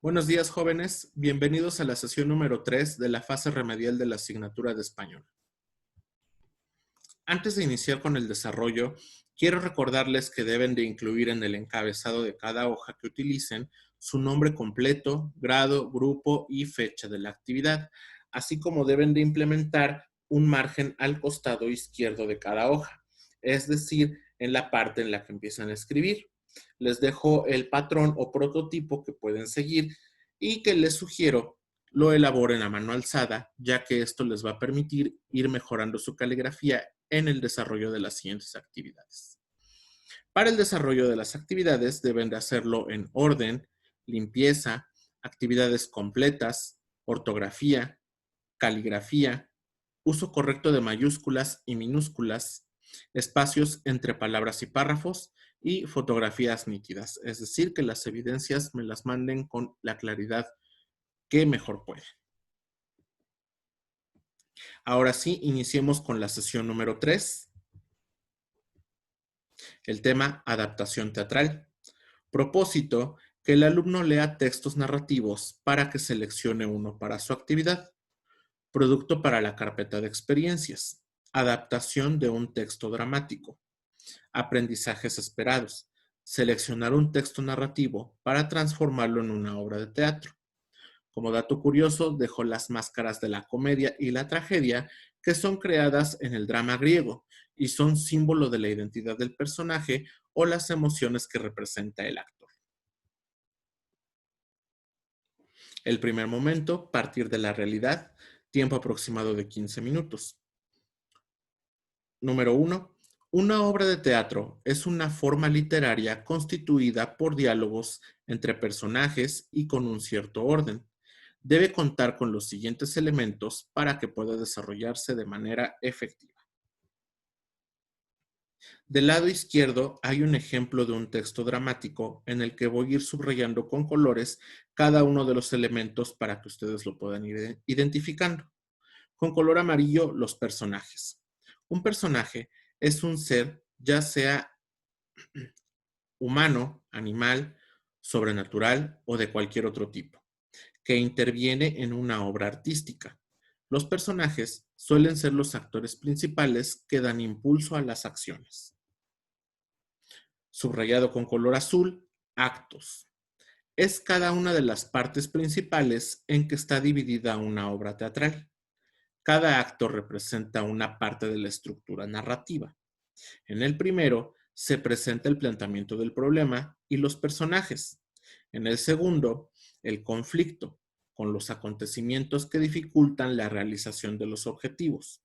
Buenos días, jóvenes. Bienvenidos a la sesión número 3 de la fase remedial de la asignatura de español. Antes de iniciar con el desarrollo, quiero recordarles que deben de incluir en el encabezado de cada hoja que utilicen su nombre completo, grado, grupo y fecha de la actividad, así como deben de implementar un margen al costado izquierdo de cada hoja, es decir, en la parte en la que empiezan a escribir. Les dejo el patrón o prototipo que pueden seguir y que les sugiero lo elaboren a mano alzada, ya que esto les va a permitir ir mejorando su caligrafía en el desarrollo de las siguientes actividades. Para el desarrollo de las actividades deben de hacerlo en orden, limpieza, actividades completas, ortografía, caligrafía, uso correcto de mayúsculas y minúsculas, espacios entre palabras y párrafos y fotografías nítidas, es decir, que las evidencias me las manden con la claridad que mejor pueden. Ahora sí, iniciemos con la sesión número 3. El tema, adaptación teatral. Propósito, que el alumno lea textos narrativos para que seleccione uno para su actividad. Producto para la carpeta de experiencias. Adaptación de un texto dramático. Aprendizajes esperados. Seleccionar un texto narrativo para transformarlo en una obra de teatro. Como dato curioso, dejo las máscaras de la comedia y la tragedia que son creadas en el drama griego y son símbolo de la identidad del personaje o las emociones que representa el actor. El primer momento, partir de la realidad, tiempo aproximado de 15 minutos. Número 1. Una obra de teatro es una forma literaria constituida por diálogos entre personajes y con un cierto orden. Debe contar con los siguientes elementos para que pueda desarrollarse de manera efectiva. Del lado izquierdo hay un ejemplo de un texto dramático en el que voy a ir subrayando con colores cada uno de los elementos para que ustedes lo puedan ir identificando. Con color amarillo, los personajes. Un personaje es un ser, ya sea humano, animal, sobrenatural o de cualquier otro tipo, que interviene en una obra artística. Los personajes suelen ser los actores principales que dan impulso a las acciones. Subrayado con color azul, actos. Es cada una de las partes principales en que está dividida una obra teatral. Cada acto representa una parte de la estructura narrativa. En el primero se presenta el planteamiento del problema y los personajes. En el segundo, el conflicto, con los acontecimientos que dificultan la realización de los objetivos.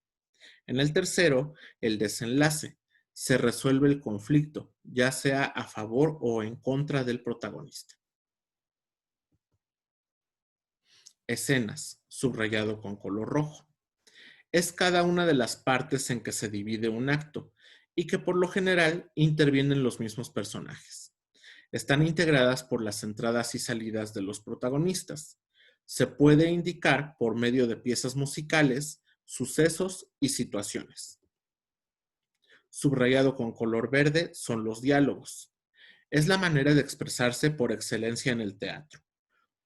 En el tercero, el desenlace. Se resuelve el conflicto, ya sea a favor o en contra del protagonista. Escenas, subrayado con color rojo. Es cada una de las partes en que se divide un acto y que por lo general intervienen los mismos personajes. Están integradas por las entradas y salidas de los protagonistas. Se puede indicar por medio de piezas musicales, sucesos y situaciones. Subrayado con color verde son los diálogos. Es la manera de expresarse por excelencia en el teatro.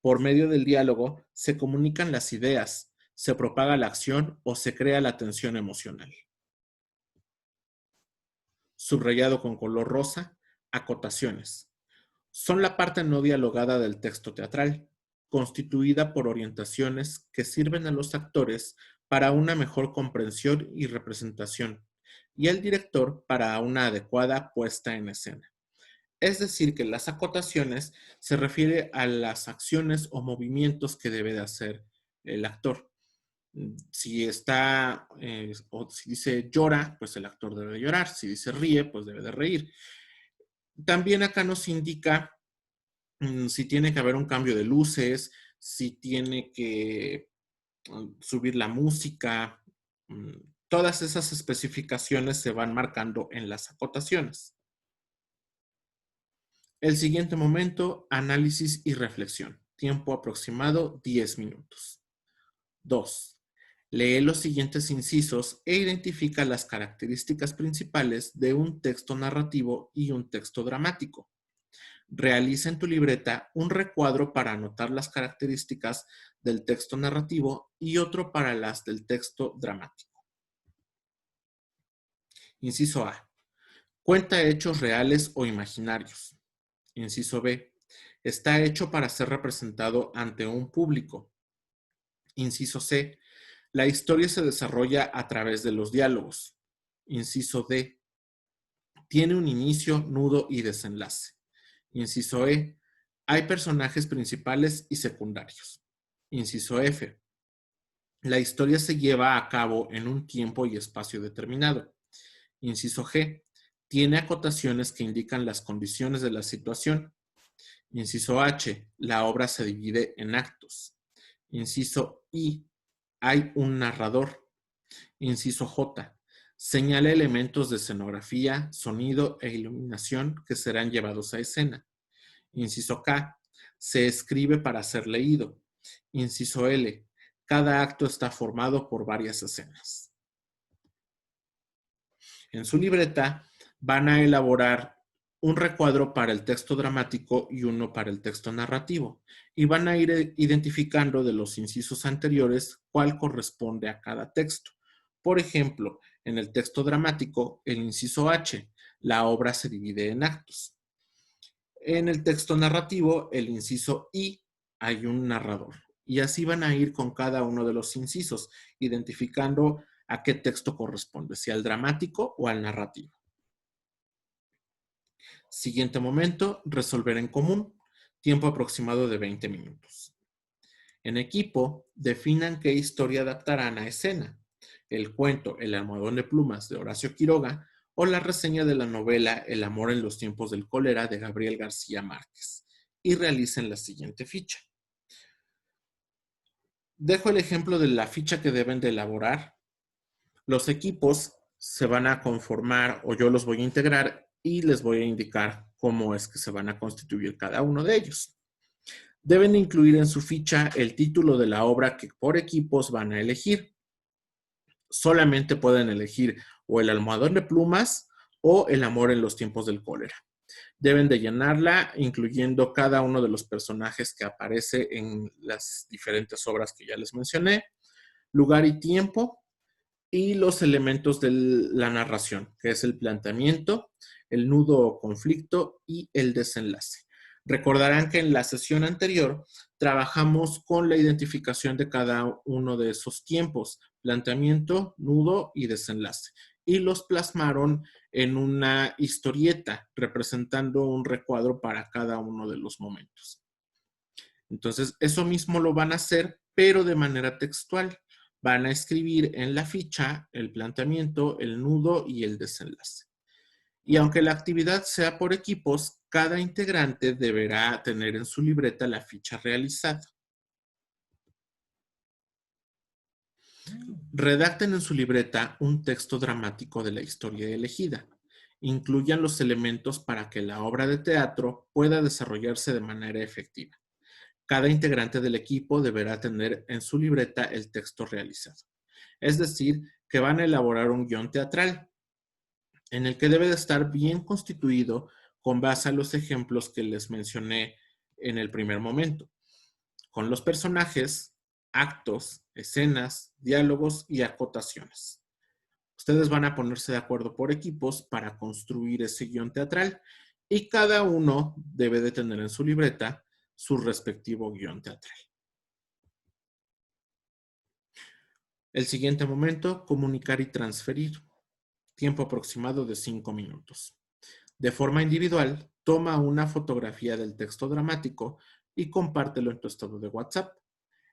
Por medio del diálogo se comunican las ideas, se propaga la acción o se crea la tensión emocional. Subrayado con color rosa, acotaciones. Son la parte no dialogada del texto teatral, constituida por orientaciones que sirven a los actores para una mejor comprensión y representación, y al director para una adecuada puesta en escena. Es decir, que las acotaciones se refiere a las acciones o movimientos que debe de hacer el actor. Si está, o si dice llora, pues el actor debe de llorar. Si dice ríe, pues debe de reír. También acá nos indica si tiene que haber un cambio de luces, si tiene que subir la música. Todas esas especificaciones se van marcando en las acotaciones. El siguiente momento, análisis y reflexión. Tiempo aproximado 10 minutos. 2. Lee los siguientes incisos e identifica las características principales de un texto narrativo y un texto dramático. Realiza en tu libreta un recuadro para anotar las características del texto narrativo y otro para las del texto dramático. Inciso A. Cuenta hechos reales o imaginarios. Inciso B. Está hecho para ser representado ante un público. Inciso C. La historia se desarrolla a través de los diálogos. Inciso D. Tiene un inicio, nudo y desenlace. Inciso E. Hay personajes principales y secundarios. Inciso F. La historia se lleva a cabo en un tiempo y espacio determinado. Inciso G. Tiene acotaciones que indican las condiciones de la situación. Inciso H. La obra se divide en actos. Inciso I. Hay un narrador. Inciso J. Señala elementos de escenografía, sonido e iluminación que serán llevados a escena. Inciso K. Se escribe para ser leído. Inciso L. Cada acto está formado por varias escenas. En su libreta van a elaborar un recuadro para el texto dramático y uno para el texto narrativo, y van a ir identificando de los incisos anteriores cuál corresponde a cada texto. Por ejemplo, en el texto dramático, el inciso H, la obra se divide en actos. En el texto narrativo, el inciso I, hay un narrador. Y así van a ir con cada uno de los incisos, identificando a qué texto corresponde, si al dramático o al narrativo. Siguiente momento, resolver en común. Tiempo aproximado de 20 minutos. En equipo, definan qué historia adaptarán a escena. El cuento El almohadón de plumas de Horacio Quiroga o la reseña de la novela El amor en los tiempos del cólera de Gabriel García Márquez. Y realicen la siguiente ficha. Dejo el ejemplo de la ficha que deben de elaborar. Los equipos se van a conformar o yo los voy a integrar y les voy a indicar cómo es que se van a constituir cada uno de ellos. Deben incluir en su ficha el título de la obra que por equipos van a elegir. Solamente pueden elegir o El almohadón de plumas o El amor en los tiempos del cólera. Deben de llenarla incluyendo cada uno de los personajes que aparece en las diferentes obras que ya les mencioné, lugar y tiempo, y los elementos de la narración, que es el planteamiento, el nudo o conflicto y el desenlace. Recordarán que en la sesión anterior trabajamos con la identificación de cada uno de esos tiempos, planteamiento, nudo y desenlace, y los plasmaron en una historieta representando un recuadro para cada uno de los momentos. Entonces, eso mismo lo van a hacer, pero de manera textual. Van a escribir en la ficha el planteamiento, el nudo y el desenlace. Y aunque la actividad sea por equipos, cada integrante deberá tener en su libreta la ficha realizada. Redacten en su libreta un texto dramático de la historia elegida. Incluyan los elementos para que la obra de teatro pueda desarrollarse de manera efectiva. Cada integrante del equipo deberá tener en su libreta el texto realizado. Es decir, que van a elaborar un guión teatral en el que debe de estar bien constituido con base a los ejemplos que les mencioné en el primer momento, con los personajes, actos, escenas, diálogos y acotaciones. Ustedes van a ponerse de acuerdo por equipos para construir ese guión teatral y cada uno debe de tener en su libreta su respectivo guión teatral. El siguiente momento, comunicar y transferir. Tiempo aproximado de 5 minutos. De forma individual, toma una fotografía del texto dramático y compártelo en tu estado de WhatsApp.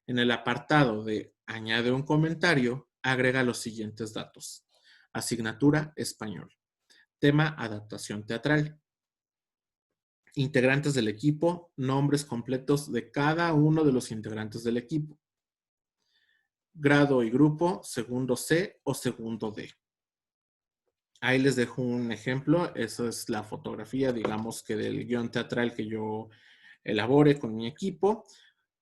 En el apartado de añade un comentario, agrega los siguientes datos. Asignatura español. Tema adaptación teatral. Integrantes del equipo, nombres completos de cada uno de los integrantes del equipo. Grado y grupo, segundo C o segundo D. Ahí les dejo un ejemplo. Esa es la fotografía, digamos que del guión teatral que yo elabore con mi equipo.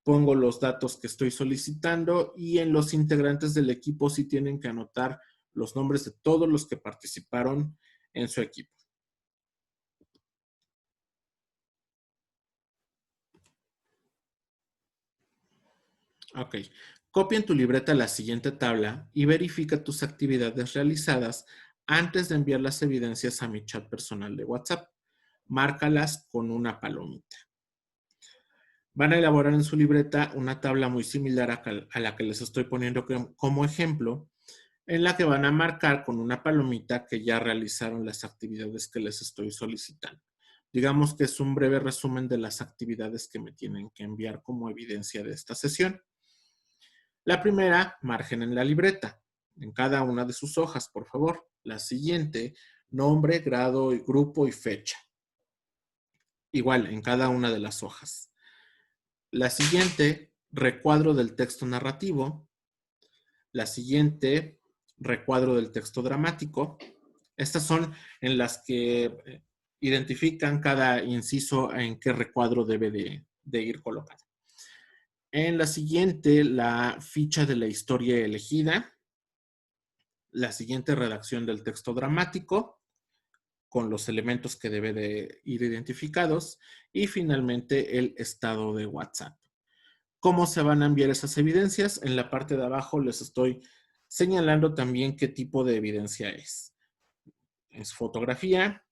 Pongo los datos que estoy solicitando y en los integrantes del equipo sí tienen que anotar los nombres de todos los que participaron en su equipo. Ok. Copia en tu libreta la siguiente tabla y verifica tus actividades realizadas antes de enviar las evidencias a mi chat personal de WhatsApp. Márcalas con una palomita. Van a elaborar en su libreta una tabla muy similar a la que les estoy poniendo como ejemplo, en la que van a marcar con una palomita que ya realizaron las actividades que les estoy solicitando. Digamos que es un breve resumen de las actividades que me tienen que enviar como evidencia de esta sesión. La primera, margen en la libreta, en cada una de sus hojas, por favor. La siguiente, nombre, grado, grupo y fecha. Igual, en cada una de las hojas. La siguiente, recuadro del texto narrativo. La siguiente, recuadro del texto dramático. Estas son en las que identifican cada inciso en qué recuadro debe de ir colocado. En la siguiente, la ficha de la historia elegida. La siguiente, redacción del texto dramático con los elementos que debe de ir identificados. Y finalmente, el estado de WhatsApp. ¿Cómo se van a enviar esas evidencias? En la parte de abajo les estoy señalando también qué tipo de evidencia es. Es fotografía,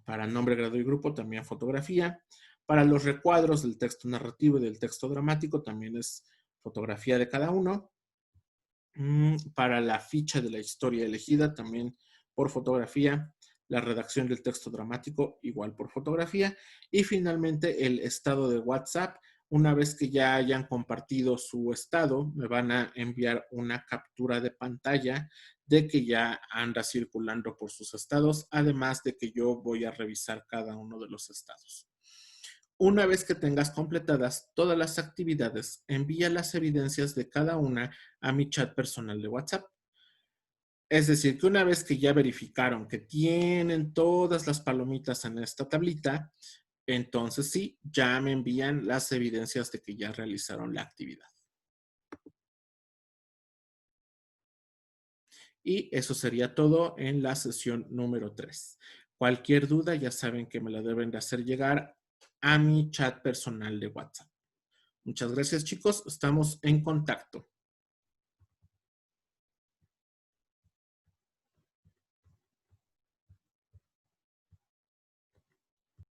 para nombre, grado y grupo también fotografía. Para los recuadros del texto narrativo y del texto dramático también es fotografía de cada uno. Para la ficha de la historia elegida también por fotografía. La redacción del texto dramático igual por fotografía. Y finalmente el estado de WhatsApp. Una vez que ya hayan compartido su estado, me van a enviar una captura de pantalla de que ya anda circulando por sus estados, además de que yo voy a revisar cada uno de los estados. Una vez que tengas completadas todas las actividades, envía las evidencias de cada una a mi chat personal de WhatsApp. Es decir, que una vez que ya verificaron que tienen todas las palomitas en esta tablita, entonces sí, ya me envían las evidencias de que ya realizaron la actividad. Y eso sería todo en la sesión número 3. Cualquier duda ya saben que me la deben de hacer llegar a mi chat personal de WhatsApp. Muchas gracias, chicos. Estamos en contacto.